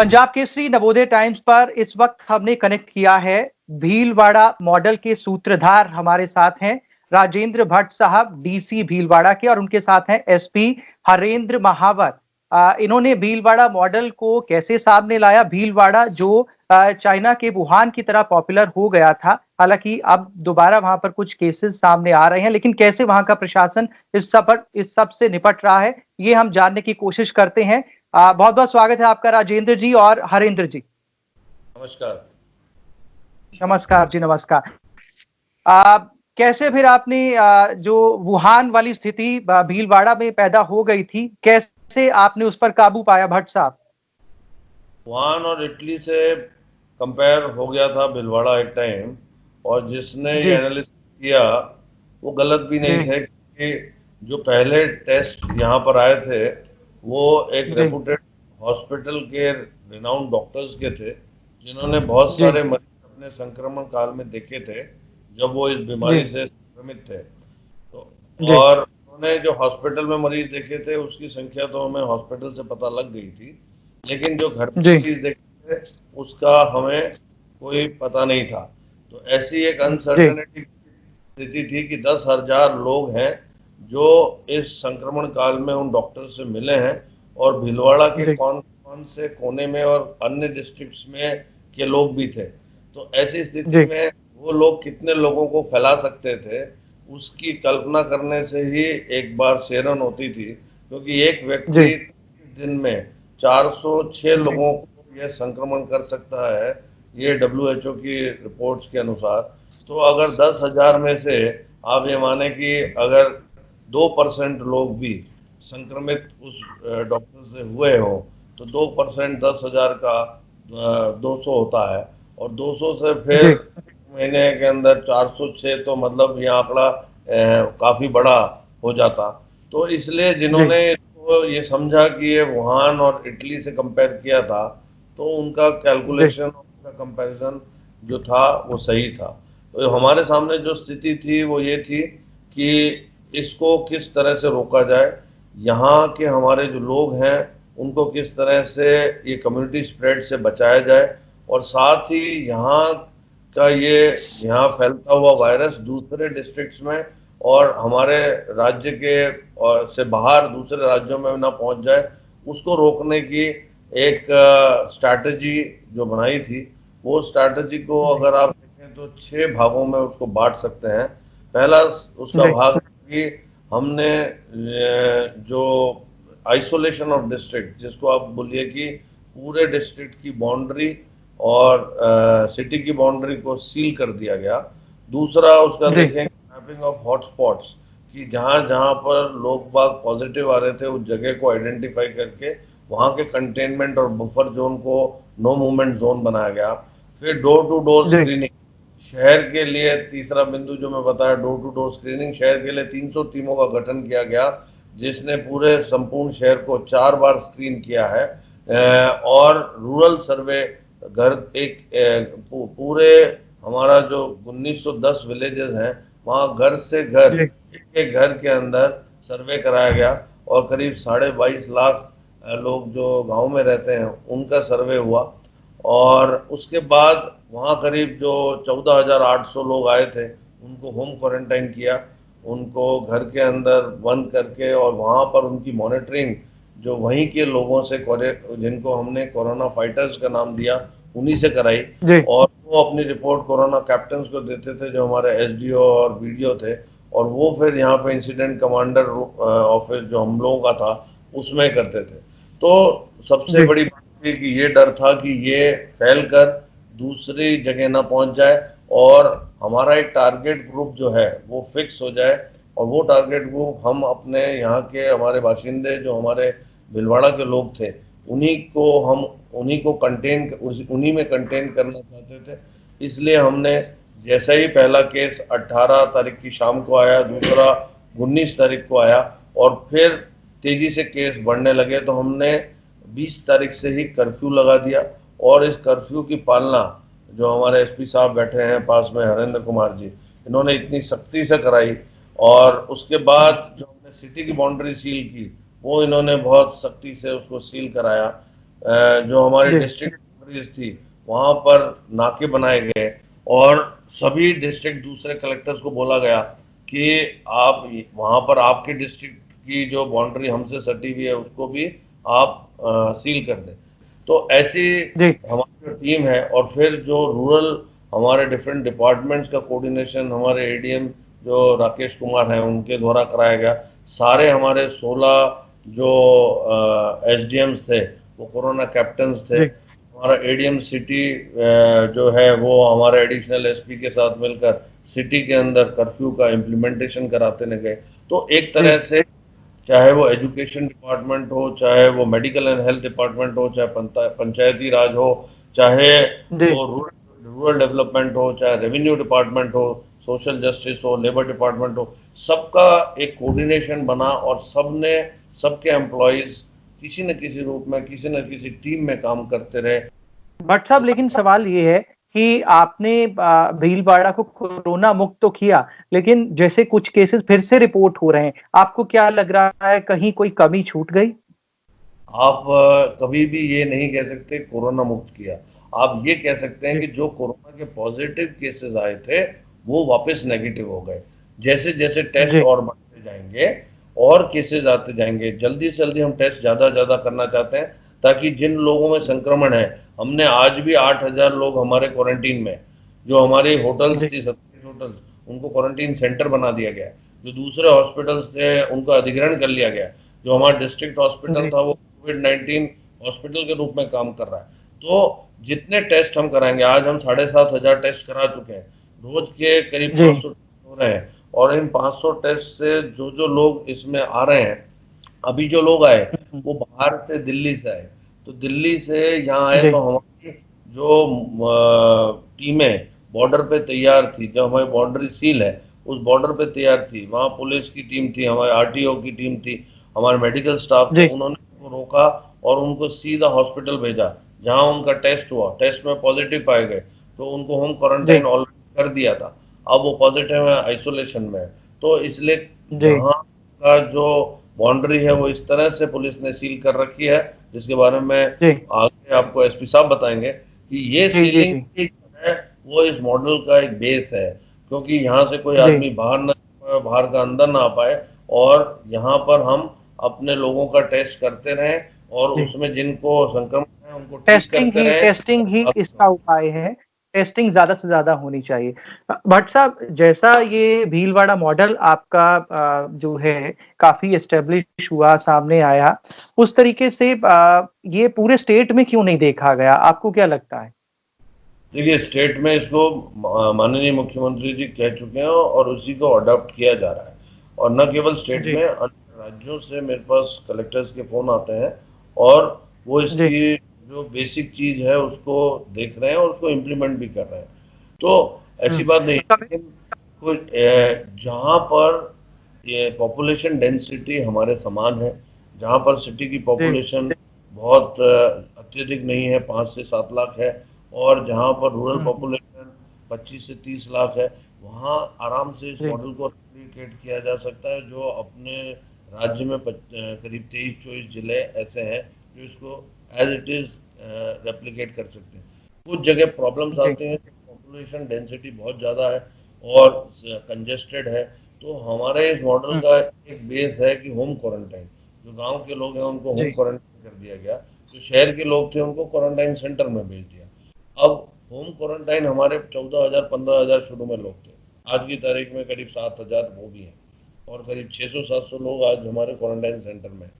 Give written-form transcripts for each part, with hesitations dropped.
Punjab Kesari Navodaya times पर इस वक्त हमने कनेक्ट किया है। भीलवाड़ा मॉडल के सूत्रधार हमारे साथ हैं राजेंद्र भट्ट साहब, डीसी भीलवाड़ा के, और उनके साथ हैं एसपी हरेंद्र महावर। इन्होंने भीलवाड़ा मॉडल को कैसे सामने लाया। भीलवाड़ा जो चाइना के वुहान की तरह पॉपुलर हो गया था, हालांकि अब दोबारा वहां पर कुछ केसेस सामने आ रहे हैं, लेकिन कैसे वहां का प्रशासन इस सब से निपट रहा है, ये हम जानने की कोशिश करते हैं। बहुत बहुत स्वागत है आपका राजेंद्र जी और हरेंद्र जी। नमस्कार। नमस्कार जी, नमस्कार। कैसे फिर आपने जो वुहान वाली स्थिति भीलवाड़ा में पैदा हो गई थी, कैसे आपने उस पर काबू पाया भट्ट साहब? वुहान और इटली से कंपेयर हो गया था भीलवाड़ा एक टाइम, और जिसने ये एनालिसिस किया वो गलत भी नहीं थे, क्योंकि जो पहले टेस्ट यहाँ पर आए थे वो एक रेपुटेड हॉस्पिटल के रिनाउंड डॉक्टर्स के थे, जिन्होंने बहुत सारे मरीज अपने संक्रमण काल में देखे थे जब वो इस बीमारी से संक्रमित थे। तो और उन्होंने जो हॉस्पिटल में मरीज देखे थे उसकी संख्या तो हमें हॉस्पिटल से पता लग गई थी, लेकिन जो घर पे मरीज देखे थे उसका हमें कोई पता नहीं था। तो ऐसी एक अनसर्टेनिटी स्थिति थी कि 10,000 लोग हैं जो इस संक्रमण काल में उन डॉक्टर से मिले हैं, और भीलवाड़ा के कौन कौन से कोने में और अन्य डिस्ट्रिक्ट्स में के लोग भी थे। तो ऐसी स्थिति में वो लोग कितने लोगों को फैला सकते थे उसकी कल्पना करने से ही एक बार शेरन होती थी, क्योंकि एक व्यक्ति दिन में 406 लोगों को यह संक्रमण कर सकता है, ये WHO की रिपोर्ट्स के अनुसार। तो अगर 10,000 में से आप ये माने कि अगर 2% लोग भी संक्रमित उस डॉक्टर से हुए हो तो 2% 10,000 का 200 होता है, और 200 से फिर महीने के अंदर 406, तो मतलब ये आंकड़ा काफी बड़ा हो जाता। तो इसलिए जिन्होंने इसको ये समझा कि ये वुहान और इटली से कंपेयर किया था, तो उनका कैलकुलेशन, उनका कंपैरिजन जो था वो सही था। तो हमारे सामने जो स्थिति थी वो ये थी कि इसको किस तरह से रोका जाए, यहाँ के हमारे जो लोग हैं उनको किस तरह से ये कम्युनिटी स्प्रेड से बचाया जाए, और साथ ही यहाँ का ये यहाँ फैलता हुआ वायरस दूसरे डिस्ट्रिक्ट्स में और हमारे राज्य के और से बाहर दूसरे राज्यों में ना पहुंच जाए, उसको रोकने की एक स्ट्रैटेजी जो बनाई थी। वो स्ट्रैटेजी को अगर आप देखें तो 6 भागों में उसको बांट सकते हैं। पहला उसका भाग कि हमने जो आइसोलेशन ऑफ डिस्ट्रिक्ट, जिसको आप बोलिए कि पूरे डिस्ट्रिक्ट की बाउंड्री और सिटी की बाउंड्री को सील कर दिया गया। दूसरा उसका देखें मैपिंग ऑफ हॉटस्पॉट्स, कि जहाँ जहाँ पर लोग बाग पॉजिटिव आ रहे थे उस जगह को आइडेंटिफाई करके वहाँ के कंटेनमेंट और बफर जोन को नो मूवमेंट जोन बनाया गया। फिर डोर टू डोर स्क्रीनिंग शहर के लिए, तीसरा बिंदु जो मैं बताया, डोर टू डोर स्क्रीनिंग शहर के लिए 300 टीमों का गठन किया गया, जिसने पूरे संपूर्ण शहर को 4 बार स्क्रीन किया है। और रूरल सर्वे घर पूरे हमारा जो 1910 विलेजेस हैं वहाँ घर से घर एक घर के अंदर सर्वे कराया गया, और करीब 22.5 लाख लोग जो गांव में रहते हैं उनका सर्वे हुआ। और उसके बाद वहाँ करीब जो 14,800 लोग आए थे उनको होम क्वारंटाइन किया, उनको घर के अंदर बंद करके, और वहाँ पर उनकी मॉनिटरिंग जो वहीं के लोगों से, जिनको हमने कोरोना फाइटर्स का नाम दिया, उन्हीं से कराई। और वो अपनी रिपोर्ट कोरोना कैप्टन्स को देते थे जो हमारे SDO और BDO थे, और वो फिर यहाँ पे इंसिडेंट कमांडर ऑफिस जो हम लोगों का था उसमें करते थे। तो सबसे बड़ी बात थी कि ये डर था कि ये फैलकर दूसरी जगह ना पहुंच जाए, और हमारा एक टारगेट ग्रुप जो है वो फिक्स हो जाए, और वो टारगेट ग्रुप हम अपने यहाँ के हमारे बाशिंदे जो हमारे भीलवाड़ा के लोग थे उन्हीं को उन्हीं में कंटेन करना चाहते थे। इसलिए हमने जैसा ही पहला केस 18 तारीख की शाम को आया, दूसरा 19 तारीख को आया, और फिर तेजी से केस बढ़ने लगे, तो हमने 20 तारीख से ही कर्फ्यू लगा दिया। और इस कर्फ्यू की पालना जो हमारे SP साहब बैठे हैं पास में, हरेंद्र कुमार जी, इन्होंने इतनी सख्ती से कराई। और उसके बाद जो हमने सिटी की बाउंड्री सील की वो इन्होंने बहुत सख्ती से उसको सील कराया। जो हमारी जी डिस्ट्रिक्ट थी वहां पर नाके बनाए गए और सभी डिस्ट्रिक्ट दूसरे कलेक्टर्स को बोला गया कि आप वहां पर आपके डिस्ट्रिक्ट की जो बाउंड्री हमसे सटी हुई है उसको भी आप सील कर दें। तो ऐसी जी हमारी जो टीम है और फिर जो रूरल हमारे डिफरेंट डिपार्टमेंट्स का कोऑर्डिनेशन हमारे एडीएम जो राकेश कुमार हैं उनके द्वारा कराया गया। सारे हमारे 16 जो एसडीएम्स थे वो कोरोना कैप्टन्स थे। जी हमारा एडीएम सिटी जो है वो हमारे एडिशनल एसपी के साथ मिलकर सिटी के अंदर कर्फ्यू का इम्प्लीमेंटेशन कराते न गए। तो एक जी तरह से चाहे वो एजुकेशन डिपार्टमेंट हो, चाहे वो मेडिकल एंड हेल्थ डिपार्टमेंट हो, चाहे पंचायती राज हो, चाहे जी वो रूरल रूरल डेवलपमेंट हो, चाहे रेवेन्यू डिपार्टमेंट हो, सोशल जस्टिस हो, लेबर डिपार्टमेंट हो, सबका एक कोऑर्डिनेशन बना और सबने सबके एम्प्लॉयज किसी न किसी रूप में किसी न किसी टीम में काम करते रहे। भट्ट साहब, लेकिन सवाल ये है कि आपने भीलवाड़ा को कोरोना मुक्त तो किया, लेकिन जैसे कुछ केसेस फिर से रिपोर्ट हो रहे हैं, आपको क्या लग रहा है कहीं कोई कमी छूट गई? आप कभी भी ये नहीं कह सकते कोरोना मुक्त किया। आप ये कह सकते हैं जी कि जो कोरोना के पॉजिटिव केसेस आए थे वो वापस नेगेटिव हो गए। जैसे जैसे टेस्ट जी और बढ़ते जाएंगे और केसेस आते जाएंगे, जल्दी से जल्दी हम टेस्ट ज़्यादा ज़्यादा करना चाहते हैं ताकि जिन लोगों में संक्रमण है, हमने आज भी 8,000 लोग हमारे क्वारंटीन में, जो हमारी होटल्स जी थी 27 होटल्स, उनको क्वारंटीन सेंटर बना दिया गया। जो दूसरे हॉस्पिटल्स थे उनका अधिग्रहण कर लिया गया। जो हमारा डिस्ट्रिक्ट हॉस्पिटल जी था वो कोविड-19 हॉस्पिटल के रूप में काम कर रहा है। तो जितने टेस्ट हम कराएंगे, आज हम 7,500 टेस्ट करा चुके हैं, रोज के करीब जी 500 टेस्ट हो रहे हैं और इन 500 टेस्ट से जो जो लोग इसमें आ रहे हैं, अभी जो लोग आए हम्म, वो बाहर से दिल्ली से आए। तो दिल्ली से यहाँ आए जी तो हमारी जो टीमें बॉर्डर पे तैयार थी, जब हमारी बाउंड्री सील है उस बॉर्डर पे तैयार थी, वहाँ पुलिस की टीम थी, हमारे आरटीओ की टीम थी, हमारे मेडिकल स्टाफ थे, जी उन्होंने उनको रोका और उनको सीधा हॉस्पिटल भेजा। जहाँ उनका टेस्ट हुआ, टेस्ट में पॉजिटिव पाए गए तो उनको होम जी क्वारंटाइन ऑलरेडी कर दिया था। अब वो पॉजिटिव है, आइसोलेशन में है। तो इसलिए जी यहाँ का जो बाउंड्री है वो इस तरह से पुलिस ने सील कर रखी है, जिसके बारे में जी आगे आपको एसपी साहब बताएंगे कि ये जी जी सीलिंग जी एक है वो इस मॉडल का एक बेस है, क्योंकि यहाँ से कोई जी आदमी बाहर न बाहर का अंदर ना आ पाए और यहाँ पर हम अपने लोगों का टेस्ट करते रहें और जी उसमें जिनको संक्रमण है उनको ठीक करते रहें। टेस्टिंग ही इसका उपाय है। टेस्टिंग ज्यादा से ज्यादा होनी चाहिए। भट्ट साहब, जैसा ये भीलवाड़ा मॉडल आपका जो है काफी एस्टेब्लिश हुआ, सामने आया, उस तरीके से ये पूरे स्टेट में क्यों नहीं देखा गया, आपको क्या लगता है? देखिए, स्टेट में इसको माननीय मुख्यमंत्री जी कह चुके हैं और उसी को अडॉप्ट किया जा रहा है। और न केवल स्टेट जी में, अन्य राज्यों से मेरे पास कलेक्टर्स के फोन आते हैं और वो जी इसकी जो बेसिक चीज है उसको देख रहे हैं और उसको इम्प्लीमेंट भी कर रहे हैं। तो ऐसी बात नहीं, लेकिन कुछ जहाँ पर ये पॉपुलेशन डेंसिटी हमारे समान है, जहाँ पर सिटी की जी पॉपुलेशन बहुत अत्यधिक नहीं है, 5 से 7 लाख है, और जहाँ पर रूरल हम्म, पॉपुलेशन 25 से 30 लाख है, वहाँ आराम से इस जी मॉडल को रेप्लिकेट किया जा सकता है। जो अपने राज्य में करीब 23-24 जिले ऐसे हैं जो इसको एज इट इज रेप्लिकेट कर सकते हैं। कुछ जगह प्रॉब्लम्स जी आते हैं, पॉपुलेशन डेंसिटी बहुत ज़्यादा है और कंजेस्टेड है। तो हमारे इस मॉडल हम्म, का एक बेस है कि होम क्वारंटाइन, जो गांव के लोग हैं उनको होम जी क्वारंटाइन कर दिया गया, जो शहर के लोग थे उनको क्वारंटाइन सेंटर में भेज दिया। अब होम क्वारंटाइन हमारे 14,000 15,000 शुरू में लोग थे, आज की तारीख में करीब 7,000 वो भी हैं और करीब 600-700 लोग आज हमारे क्वारंटाइन सेंटर में हैं।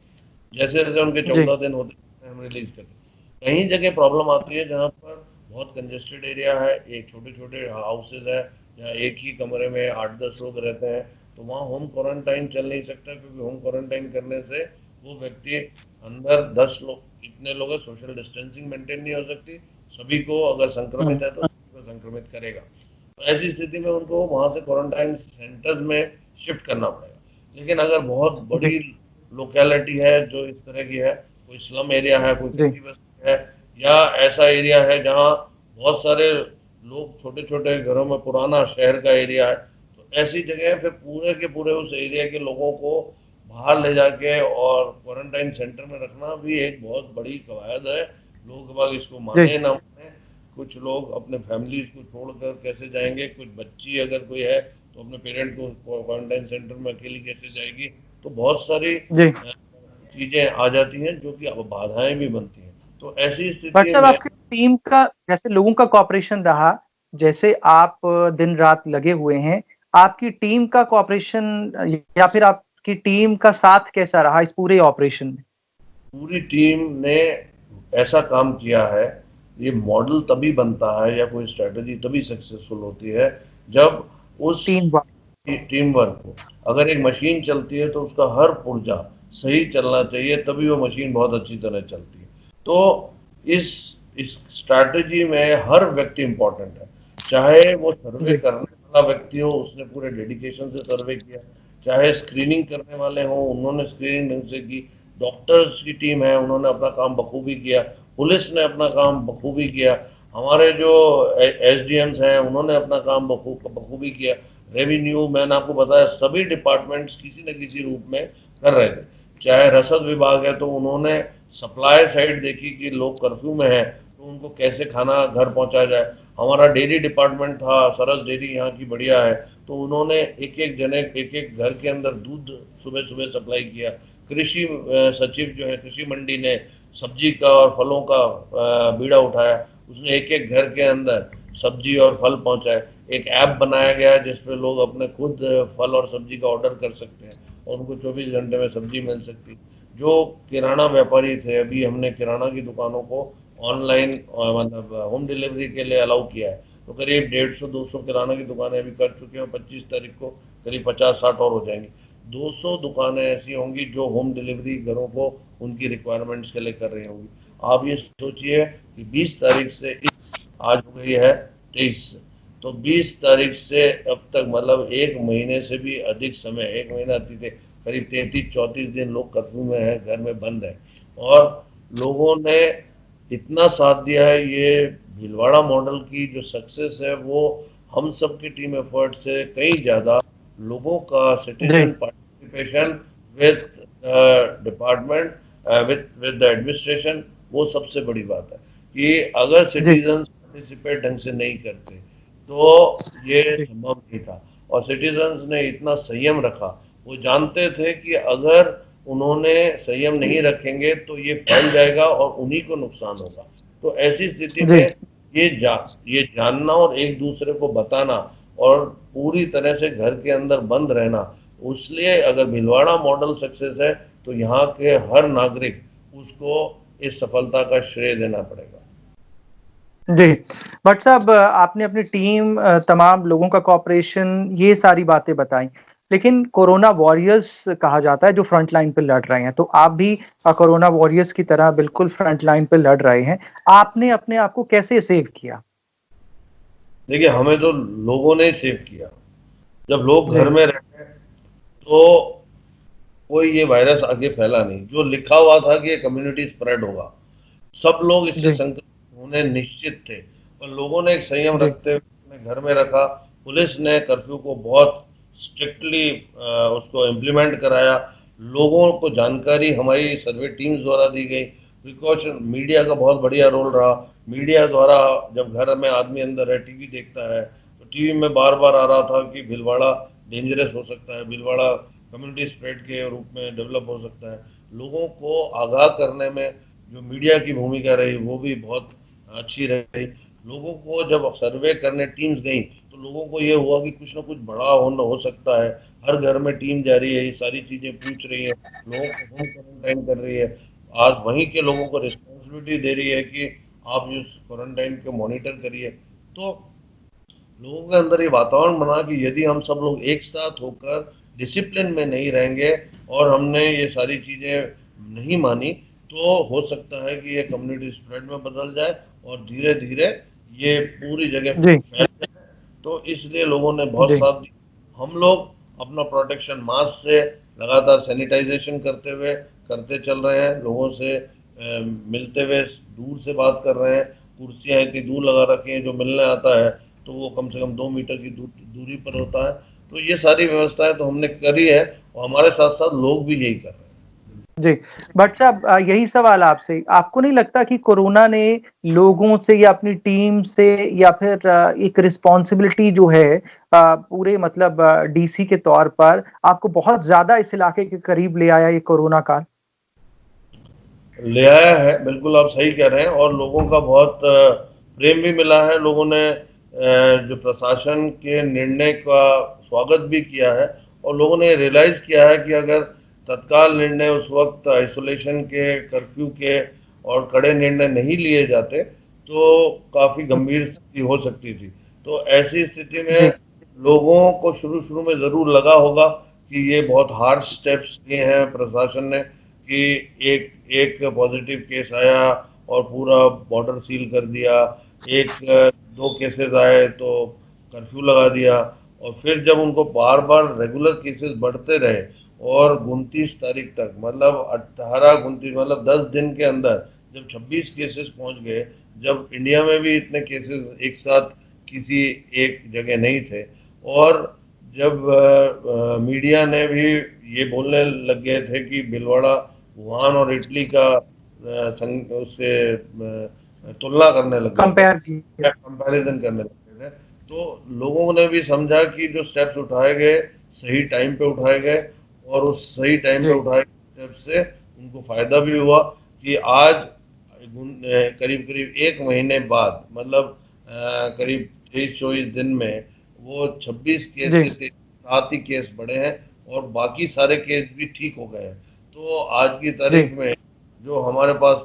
जैसे जैसे उनके जी 14 दिन होते हैं हम रिलीज करते हैं। कहीं जगह प्रॉब्लम आती है जहाँ पर बहुत कंजेस्टेड एरिया है, एक छोटे छोटे हाउसेज है जहाँ एक ही कमरे में 8-10 लोग रहते हैं, तो वहाँ होम क्वारंटाइन चल नहीं सकता, क्योंकि होम क्वारंटाइन करने से वो व्यक्ति अंदर 10 लोग इतने लोग हैं, सोशल डिस्टेंसिंग मेंटेन नहीं हो सकती, सभी को अगर संक्रमित है तो सभी को संक्रमित करेगा। तो ऐसी स्थिति में उनको वहाँ से क्वारंटाइन सेंटर्स में शिफ्ट करना पड़ेगा। लेकिन अगर बहुत जी बड़ी लोकेलिटी है जो इस तरह की है, कोई स्लम एरिया है, कोई जी कच्ची बस्ती है, या ऐसा एरिया है जहाँ बहुत सारे लोग छोटे छोटे घरों में, पुराना शहर का एरिया है, तो ऐसी जगह फिर पूरे के पूरे उस एरिया के लोगों को बाहर ले जाके और क्वारंटाइन सेंटर में रखना भी एक बहुत बड़ी कवायद है। लोग बाग इसको माने ना माने, कुछ लोग अपने फैमिली को छोड़कर कैसे जाएंगे, कुछ बच्ची अगर कोई है तो अपने पेरेंट को क्वारंटाइन सेंटर में अकेली कैसे जाएगी। तो बहुत सारी जी। चीजें आ जाती हैं जो कि अब बाधाएं भी बनती हैं। तो ऐसी बट स्थिति साहब में आपकी टीम का जैसे लोगों का कॉपरेशन रहा, जैसे आप दिन रात लगे हुए हैं, आपकी टीम का कॉपरेशन या फिर आपकी टीम का साथ कैसा रहा इस पूरे ऑपरेशन में? पूरी टीम ने ऐसा काम किया है। ये मॉडल तभी बनता है या कोई स्ट्रेटजी तभी सक्सेसफुल होती है जब उस टीम वर्क। टीम वर्क हो। अगर एक मशीन चलती है तो उसका हर पुर्जा सही चलना चाहिए, तभी वो मशीन बहुत अच्छी तरह चलती है। तो इस इस स्ट्रैटेजी में हर व्यक्ति इंपॉर्टेंट है। चाहे वो सर्वे जी। करने वाला व्यक्ति हो, उसने पूरे डेडिकेशन से सर्वे किया, चाहे स्क्रीनिंग करने वाले हो, उन्होंने स्क्रीनिंग ढंग से की, डॉक्टर्स की टीम है, उन्होंने अपना काम बखूबी किया, पुलिस ने अपना काम बखूबी किया, हमारे जो एसडीएम्स हैं उन्होंने अपना काम बखूबी किया, रेवेन्यू, मैंने आपको बताया, सभी डिपार्टमेंट्स किसी न किसी रूप में कर रहे थे। चाहे रसद विभाग है तो उन्होंने सप्लाई साइड देखी कि लोग कर्फ्यू में हैं तो उनको कैसे खाना घर पहुंचाया जाए। हमारा डेयरी डिपार्टमेंट था, सरस डेयरी यहाँ की बढ़िया है, तो उन्होंने एक एक जने एक एक घर के अंदर दूध सुबह सुबह सप्लाई किया। कृषि सचिव जो है कृषि मंडी ने सब्जी का और फलों का बीड़ा उठाया, उसने एक एक घर के अंदर सब्जी और फल पहुंचाए। एक ऐप बनाया गया जिसपे लोग अपने खुद फल और सब्जी का ऑर्डर कर सकते हैं और उनको 24 घंटे में सब्जी मिल सकती। जो किराना व्यापारी थे, अभी हमने किराना की दुकानों को ऑनलाइन मतलब होम डिलीवरी के लिए अलाउ किया है, तो करीब 150-200 किराना की दुकानें अभी कर चुके हैं। 25 तारीख को करीब 50-60 और हो जाएंगी। 200 दुकानें ऐसी होंगी जो होम डिलीवरी घरों को उनकी रिक्वायरमेंट्स के लिए कर रही होंगी। आप ये सोचिए कि 20 तारीख से आज हो गई है 23, तो 20 तारीख से अब तक मतलब एक महीने से भी अधिक समय, एक महीना अतीत है, करीब 33-34 दिन लोग कर्फ्यू में है, घर में बंद है, और लोगों ने इतना साथ दिया है। ये भीलवाड़ा मॉडल की जो सक्सेस है वो हम सब की टीम एफर्ट से कहीं ज़्यादा लोगों का जी। Citizen participation with department with the administration, वो सबसे बड़ी बात है कि अगर जी। सिटीजन पार्टिसिपेट ढंग से नहीं करते तो ये जी। संभव नहीं था। और सिटीजन्स ने इतना संयम रखा, वो जानते थे कि अगर उन्होंने संयम नहीं रखेंगे तो ये फैल जाएगा और उन्हीं को नुकसान होगा। तो ऐसी स्थिति जी। में ये जानना और एक दूसरे को बताना और पूरी तरह से घर के अंदर बंद रहना, उसलिए अगर भीलवाड़ा मॉडल सक्सेस है तो यहाँ के हर नागरिक उसको इस सफलता का श्रेय देना पड़ेगा। जी। बट साहब आपने अपनी टीम तमाम लोगों का कॉपरेशन ये सारी बातें बताई, लेकिन कोरोना वॉरियर्स कहा जाता है जो फ्रंट लाइन पे लड़ रहे हैं, तो आप भी कोरोना वॉरियर्स की तरह बिल्कुल फ्रंट लाइन पे लड़ रहे हैं। आपने अपने आप को कैसे सेव किया? देखिए, हमें तो लोगों ने सेव किया। जब लोग जी। घर में रहे तो कोई ये वायरस आगे फैला नहीं। जो लिखा हुआ था कि ये कम्युनिटी स्प्रेड होगा, सब लोग इससे जी। संक्रमित होने निश्चित थे, पर लोगों ने एक संयम जी। रखते हुए अपने घर में रखा। पुलिस ने कर्फ्यू को बहुत स्ट्रिक्टली उसको इम्प्लीमेंट कराया। लोगों को जानकारी हमारी सर्वे टीम्स द्वारा दी गई। प्रिकॉशन, मीडिया का बहुत बढ़िया रोल रहा। मीडिया द्वारा जब घर में आदमी अंदर है, टीवी देखता है, तो टीवी में बार बार आ रहा था कि भीलवाड़ा डेंजरस हो सकता है, भीलवाड़ा कम्युनिटी स्प्रेड के रूप में डेवलप हो सकता है। लोगों को आगाह करने में जो मीडिया की भूमिका रही वो भी बहुत अच्छी रही। लोगों को जब सर्वे करने टीम्स गई तो लोगों को ये हुआ कि कुछ ना कुछ बड़ा हो सकता है। हर घर में टीम जा रही है, ये सारी चीजें पूछ रही है, लोगों को होम क्वारंटाइन कर रही है। आज वहीं के लोगों को रिस्पॉन्सिबिलिटी दे रही है कि आप इस क्वारंटाइन को मॉनिटर करिए। तो लोगों के अंदर ये वातावरण बना कि यदि हम सब लोग एक साथ होकर डिसिप्लिन में नहीं रहेंगे और हमने ये सारी चीजें नहीं मानी, तो हो सकता है कि ये कम्युनिटी स्प्रेड में बदल जाए और धीरे धीरे ये पूरी जगह जी। फैल जाए। तो इसलिए लोगों ने बहुत जी। साथ दिया। हम लोग अपना प्रोटेक्शन मास्क से लगातार सैनिटाइजेशन करते चल रहे हैं। लोगों से मिलते हुए दूर से बात कर रहे हैं। कुर्सियां इतनी दूर लगा रखी हैं, जो मिलने आता है तो वो कम से कम 2 मीटर की दूरी पर होता है। तो ये सारी व्यवस्थाएं तो हमने करी है और हमारे साथ साथ लोग भी यही कर रहे हैं। जी, भट्ट साहब यही सवाल आपसे, आपको नहीं लगता कि कोरोना ने लोगों से या अपनी टीम से या फिर एक रिस्पॉन्सिबिलिटी जो है पूरे मतलब डीसी के तौर पर आपको बहुत ज्यादा इस इलाके के करीब ले आया ये कोरोना काल? ले आया है, बिल्कुल आप सही कह रहे हैं, और लोगों का बहुत प्रेम भी मिला है। लोगों ने जो प्रशासन के निर्णय का स्वागत भी किया है, और लोगों ने रियलाइज किया है कि अगर तत्काल निर्णय उस वक्त आइसोलेशन के, कर्फ्यू के और कड़े निर्णय नहीं लिए जाते तो काफी गंभीर स्थिति हो सकती थी। तो ऐसी स्थिति में लोगों को शुरू शुरू में जरूर लगा होगा कि ये बहुत हार्ड स्टेप्स लिए हैं प्रशासन ने, कि एक एक पॉजिटिव केस आया और पूरा बॉर्डर सील कर दिया, एक दो केसेस आए तो कर्फ्यू लगा दिया, और फिर जब उनको बार बार रेगुलर केसेस बढ़ते रहे और 29 तारीख तक, मतलब 18-29 मतलब 10 दिन के अंदर जब 26 केसेस पहुंच गए, जब इंडिया में भी इतने केसेस एक साथ किसी एक जगह नहीं थे, और जब मीडिया ने भी ये बोलने लग गए थे कि भीलवाड़ा वुहान और इटली का उससे तुलना करने लग गए थे, कंपैरिजन करने लग गए थे, तो लोगों ने भी समझा कि जो स्टेप्स उठाए गए सही टाइम पे उठाए गए, और उस सही टाइम पे उठाए गए स्टेप से उनको फायदा भी हुआ कि आज करीब करीब एक महीने बाद, मतलब करीब 23-24 दिन में वो 26 केस से 7 ही केस बढ़े हैं, और बाकी सारे केस भी ठीक हो गए हैं। तो आज की तारीख में जो हमारे पास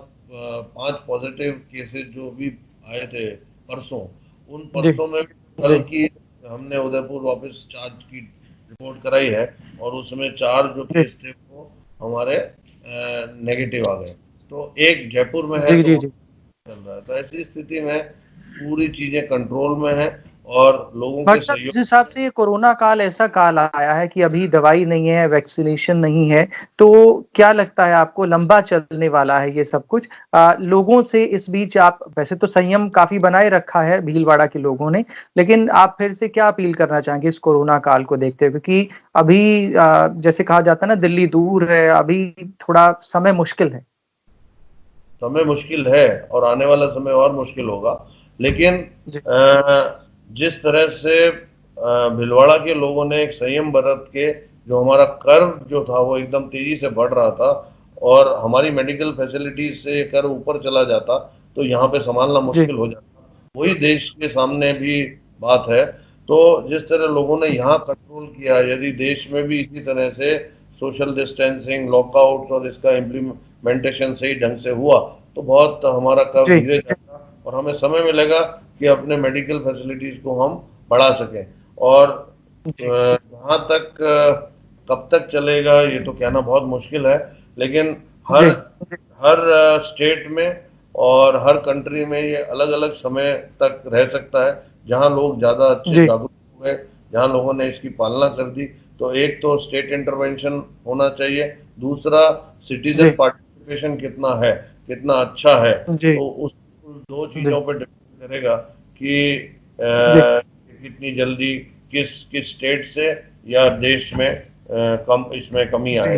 5 पॉजिटिव केसेस जो भी आए थे परसों, उन परसों में कल की हमने उदयपुर वापस 4 की रिपोर्ट कराई है, और उसमें 4 जो केस थे वो हमारे नेगेटिव आ गए। तो एक जयपुर में है तो चल रहा है। तो ऐसी स्थिति में पूरी चीजें कंट्रोल में है, और लोगों के मतलब सहयोग। जिस हिसाब से ये कोरोना काल ऐसा काल आया है कि अभी दवाई नहीं है, वैक्सीनेशन नहीं है, तो क्या लगता है आपको लंबा चलने वाला है ये सब कुछ? लोगों से इस बीच आप वैसे तो संयम काफी बनाए रखा है भीलवाड़ा के लोगों ने, लेकिन आप फिर से क्या अपील करना चाहेंगे इस कोरोना काल को देखते हुए? क्योंकि अभी जैसे कहा जाता है ना, दिल्ली दूर है, अभी थोड़ा समय मुश्किल है। समय मुश्किल है, और आने वाला समय और मुश्किल होगा, लेकिन जिस तरह से भीलवाड़ा के लोगों ने एक संयम बरत के, जो हमारा कर्व जो था वो एकदम तेजी से बढ़ रहा था, और हमारी मेडिकल फैसिलिटी से कर्व ऊपर चला जाता तो यहाँ पे संभालना मुश्किल हो जाता, वही देश के सामने भी बात है। तो जिस तरह लोगों ने यहाँ कंट्रोल किया, यदि देश में भी इसी तरह से सोशल डिस्टेंसिंग, लॉकआउट और इसका इम्प्लीमेंटेशन सही ढंग से हुआ तो बहुत हमारा कर्व धीरे जाएगा, और हमें समय मिलेगा कि अपने मेडिकल फैसिलिटीज को हम बढ़ा सकें। और जहाँ तक कब तक चलेगा ये तो कहना बहुत मुश्किल है, लेकिन हर हर स्टेट में और हर कंट्री में ये अलग अलग समय तक रह सकता है। जहाँ लोग ज़्यादा अच्छे जागरूक हो गए, जहाँ लोगों ने इसकी पालना कर दी, तो एक तो स्टेट इंटरवेंशन होना चाहिए, दूसरा सिटीजन पार्टिसिपेशन कितना है, कितना अच्छा है, तो उस दो चीज़ों पर डिपेंड करेगा कि कितनी जल्दी किस किस स्टेट से या देश में इसमें कमी आए,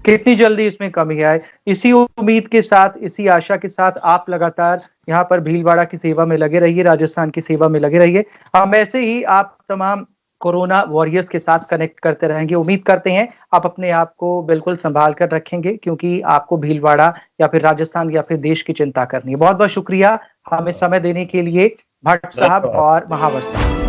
कितनी जल्दी इसमें कमी आए। इसी उम्मीद के साथ, इसी आशा के साथ आप लगातार यहाँ पर भीलवाड़ा की सेवा में लगे रहिए, राजस्थान की सेवा में लगे रहिए। हम ऐसे ही आप तमाम कोरोना वॉरियर्स के साथ कनेक्ट करते रहेंगे। उम्मीद करते हैं आप अपने आप को बिल्कुल संभाल कर रखेंगे, क्योंकि आपको भीलवाड़ा या फिर राजस्थान या फिर देश की चिंता करनी है। बहुत बहुत शुक्रिया हमें समय देने के लिए भट्ट साहब और महावर साहब।